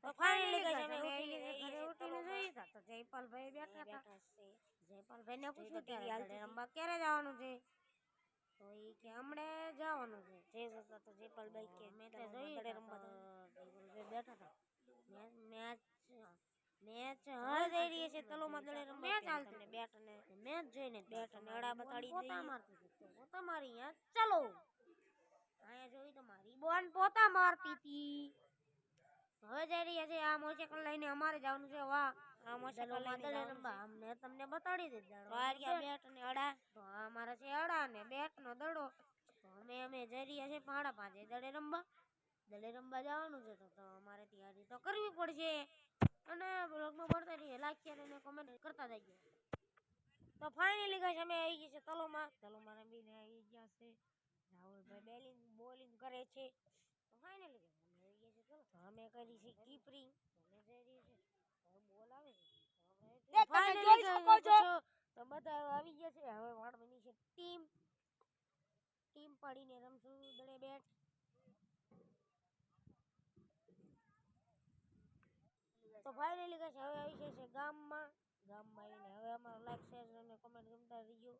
તો finally guys અમે ઘરે ઉઠીને જોઈ તો જયપાલભાઈ બેઠા હતા. જયપાલભાઈને પૂછ્યું કે રંબા ક્યારે જવાનું છે, તો એ કે હમણે જવાનું છે. તો જયપાલભાઈ કે મેં તો જોયું જયપાલભાઈ બેઠા હતા. મેચ હવે જઈ રહી છે તલોમાં દળે રમવા. મેચ હાલતી બેટ અને મેચ જોઈને બેટ અને અડા બતાડી પોતા મારતી હતી. પોતા મારી યાર ચલો આયા જોઈ તો મારી બોન પોતા મારતી હતી. હવે જઈ રહ્યા છે આ મોટરસાઇકલ લઈને અમારે જવાનું છે. વાહ આ મોટરસાઇકલ લઈને રમવા અમને તમને બતાડી દીધા. વારિયા બેટ અને અડા તો આ અમારા છે અડા ને બેટ નો દડો. તો અમે જઈ રહ્યા છે 5:30 દડે રમવા જવાનું છે. તો અમારે તૈયારી તો કરવી પડશે અને બ્લોગમાં મળતા રહીએ. લાઈક શેર અને કમેન્ટ કરતા જજો. તો ફાઇનલી ગાઈસ અમે આવી ગયા છે તલોમાં રમીને આવી ગયા છે. રાહુલભાઈ બોલિંગ કરે છે. તો ફાઇનલી અમે આવી ગયા છે. ચલો અમે કરી છે કીપરિંગ. અમે જઈ રહી છે બોલ આવે છે ફાઇનલી જોઈ શકો છો. તો બધા આવી ગયા છે. હવે વાળવાની છે ટીમ પાડીને રમશું દડે બેટ. તો ફાઇનલી ગાઈસ હવે આવી છે ગામમાં આવીને હવે અમારો લાઈક શેર અને કમેન્ટ ગમતા રહીજો.